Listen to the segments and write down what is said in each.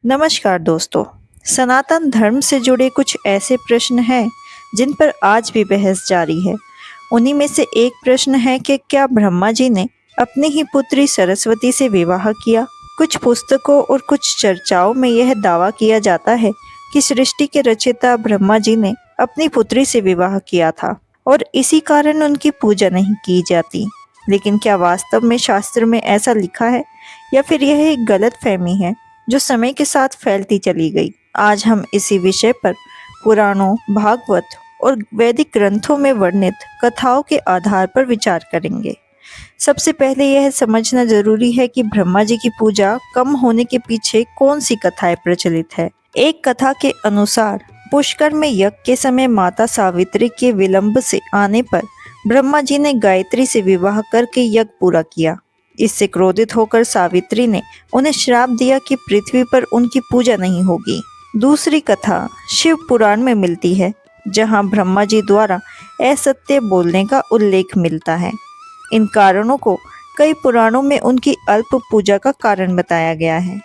नमस्कार दोस्तों। सनातन धर्म से जुड़े कुछ ऐसे प्रश्न हैं जिन पर आज भी बहस जारी है। उन्हीं में से एक प्रश्न है कि क्या ब्रह्मा जी ने अपनी ही पुत्री सरस्वती से विवाह किया। कुछ पुस्तकों और कुछ चर्चाओं में यह दावा किया जाता है कि सृष्टि के रचयिता ब्रह्मा जी ने अपनी पुत्री से विवाह किया था और इसी कारण उनकी पूजा नहीं की जाती। लेकिन क्या वास्तव में शास्त्र में ऐसा लिखा है या फिर यह एक गलत फहमी है जो समय के साथ फैलती चली गई। आज हम इसी विषय पर पुराणों, भागवत और वैदिक ग्रंथों में वर्णित कथाओं के आधार पर विचार करेंगे। सबसे पहले यह समझना जरूरी है कि ब्रह्मा जी की पूजा कम होने के पीछे कौन सी कथाएं प्रचलित है। एक कथा के अनुसार पुष्कर में यज्ञ के समय माता सावित्री के विलंब से आने पर ब्रह्मा जी ने गायत्री से विवाह करके यज्ञ पूरा किया। इससे क्रोधित होकर सावित्री ने उन्हें श्राप दिया कि पृथ्वी पर उनकी पूजा नहीं होगी। दूसरी कथा शिव पुराण में मिलती है, जहां ब्रह्मा जी द्वारा असत्य बोलने का उल्लेख मिलता है। इन कारणों को कई पुराणों में उनकी अल्प पूजा का कारण बताया गया है।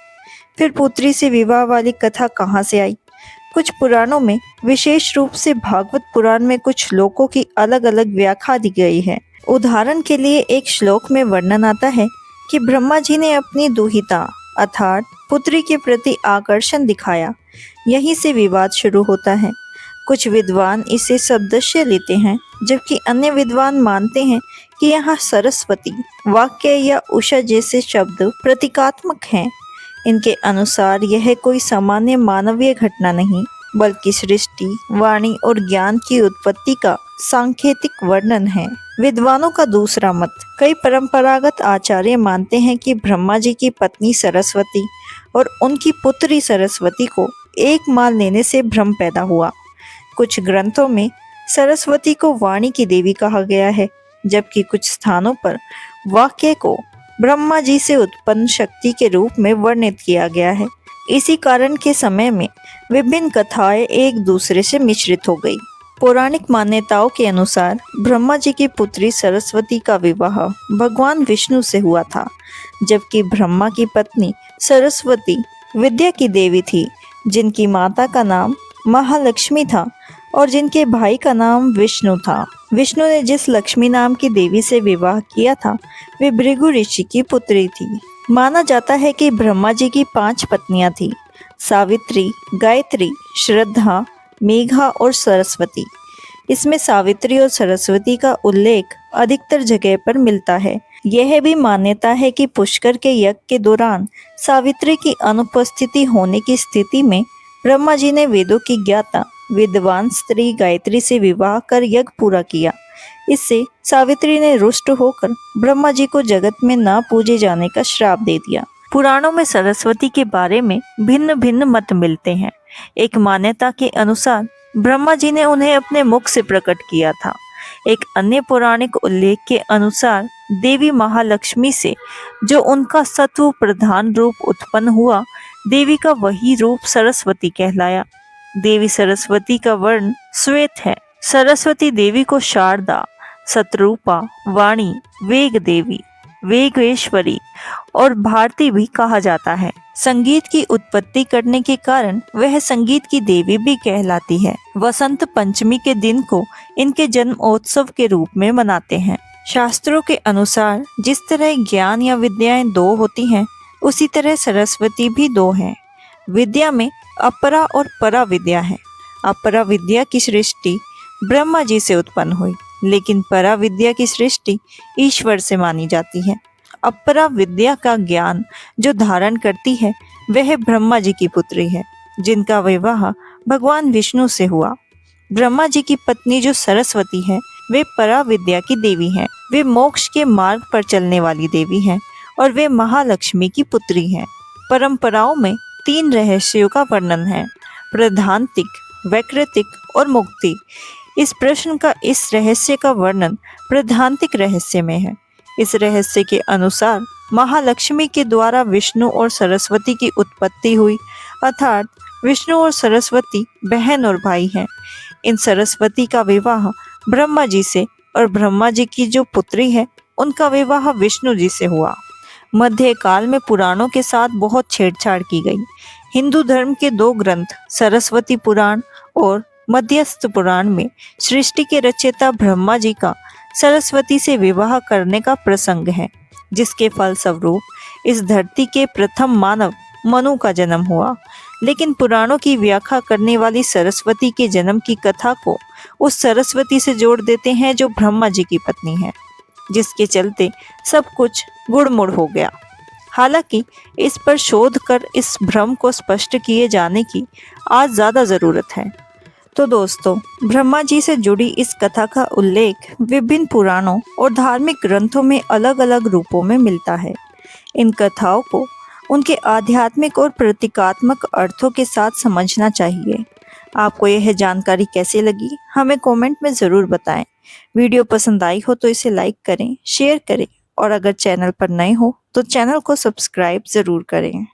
फिर पुत्री से विवाह वाली कथा कहाँ से आई? कुछ पुराणों में, विशेष रूप से भागवत पुराण में, कुछ श्लोकों की अलग अलग व्याख्या दी गई है। उदाहरण के लिए एक श्लोक में वर्णन आता है कि ब्रह्मा जी ने अपनी दुहिता अर्थात पुत्री के प्रति आकर्षण दिखाया। यहीं से विवाद शुरू होता है। कुछ विद्वान इसे शब्दशः लेते हैं, जबकि अन्य विद्वान मानते हैं कि यहाँ सरस्वती, वाक्य या उषा जैसे शब्द प्रतीकात्मक हैं। इनके अनुसार यह कोई सामान्य मानवीय घटना नहीं, बल्कि सृष्टि, वाणी और ज्ञान की उत्पत्ति का सांकेतिक वर्णन है। विद्वानों का दूसरा मत, कई परंपरागत आचार्य मानते हैं कि ब्रह्मा जी की पत्नी सरस्वती और उनकी पुत्री सरस्वती को एक मान लेने से भ्रम पैदा हुआ। कुछ ग्रंथों में सरस्वती को वाणी की देवी कहा गया है, जबकि कुछ स्थानों पर वाक्य को ब्रह्मा जी से उत्पन्न शक्ति के रूप में वर्णित किया गया है। इसी कारण के समय में विभिन्न कथाएं एक दूसरे से मिश्रित हो गई। पौराणिक मान्यताओं के अनुसार ब्रह्मा जी की पुत्री सरस्वती का विवाह भगवान विष्णु से हुआ था, जबकि ब्रह्मा की पत्नी सरस्वती विद्या की देवी थी, जिनकी माता का नाम महालक्ष्मी था और जिनके भाई का नाम विष्णु था। विष्णु ने जिस लक्ष्मी नाम की देवी से विवाह किया था, वे भृगु ऋषि की पुत्री थी। माना जाता है कि ब्रह्मा जी की 5 पत्नियां थी: सावित्री, गायत्री, श्रद्धा, मेघा और सरस्वती। इसमें सावित्री और सरस्वती का उल्लेख अधिकतर जगह पर मिलता है। यह भी मान्यता है कि पुष्कर के यज्ञ के दौरान सावित्री की अनुपस्थिति होने की स्थिति में ब्रह्मा जी ने वेदों की ज्ञाता विद्वान स्त्री गायत्री से विवाह कर यज्ञ पूरा किया। इससे सावित्री ने रुष्ट होकर ब्रह्मा जी को जगत में न पूजे जाने का श्राप दे दिया। पुराणों में सरस्वती के बारे में भिन्न भिन्न मत मिलते हैं। एक मान्यता के अनुसार ब्रह्मा जी ने उन्हें अपने मुख से प्रकट किया था। एक अन्य पौराणिक उल्लेख के अनुसार देवी महालक्ष्मी से जो उनका सत्व प्रधान रूप उत्पन्न हुआ, देवी का वही रूप सरस्वती कहलाया। देवी सरस्वती का वर्ण श्वेत है। सरस्वती देवी को शारदा, शतरूपा, वाणी, वेग देवी, वेगेश्वरी और भारती भी कहा जाता है। संगीत की उत्पत्ति करने के कारण वह संगीत की देवी भी कहलाती है। वसंत पंचमी के दिन को इनके जन्मोत्सव के रूप में मनाते हैं। शास्त्रों के अनुसार जिस तरह ज्ञान या विद्याएं 2 होती हैं, उसी तरह सरस्वती भी 2 हैं। विद्या में अपरा और परा विद्या है। अपरा विद्या की सृष्टि ब्रह्मा जी से उत्पन्न हुई, लेकिन परा विद्या की सृष्टि ईश्वर से मानी जाती है। अपरा विद्या का ज्ञान जो धारण करती है, वह ब्रह्मा जी की पुत्री है, जिनका विवाह भगवान विष्णु से हुआ। ब्रह्मा जी की पत्नी जो सरस्वती है, वे परा विद्या की देवी हैं। वे मोक्ष के मार्ग पर चलने वाली देवी हैं और वे महालक्ष्मी की पुत्री हैं। परंपराओं में 3 रहस्यों का वर्णन है: प्रधांतिक, वैकृतिक और मुक्ति। इस प्रश्न का इस रहस्य का वर्णन प्रधांतिक रहस्य में है। इस रहस्य के अनुसार महालक्ष्मी के द्वारा विष्णु और सरस्वती की उत्पत्ति हुई, अर्थात विष्णु और सरस्वती बहन और भाई हैं। इन सरस्वती का विवाह ब्रह्मा जी से और ब्रह्मा जी की जो पुत्री है, उनका विवाह विष्णु जी से हुआ। मध्यकाल में पुराणों के साथ बहुत छेड़छाड़ की गई। हिंदू धर्म के दो ग्रंथ सरस्वती पुराण और मध्यस्थ पुराण में सृष्टि के रचयिता ब्रह्मा जी का सरस्वती से विवाह करने का प्रसंग है, जिसके फलस्वरूप इस धरती के प्रथम मानव मनु का जन्म हुआ। लेकिन पुराणों की व्याख्या करने वाली सरस्वती के जन्म की कथा को उस सरस्वती से जोड़ देते हैं जो ब्रह्मा जी की पत्नी है, जिसके चलते सब कुछ गुड़मुड़ हो गया। हालांकि इस पर शोध कर इस भ्रम को स्पष्ट किए जाने की आज ज़्यादा ज़रूरत है। तो दोस्तों, ब्रह्मा जी से जुड़ी इस कथा का उल्लेख विभिन्न पुराणों और धार्मिक ग्रंथों में अलग अलग रूपों में मिलता है। इन कथाओं को उनके आध्यात्मिक और प्रतीकात्मक अर्थों के साथ समझना चाहिए। आपको यह जानकारी कैसी लगी, हमें कमेंट में ज़रूर बताएं। वीडियो पसंद आई हो तो इसे लाइक करें, शेयर करें और अगर चैनल पर नए हो तो चैनल को सब्सक्राइब ज़रूर करें।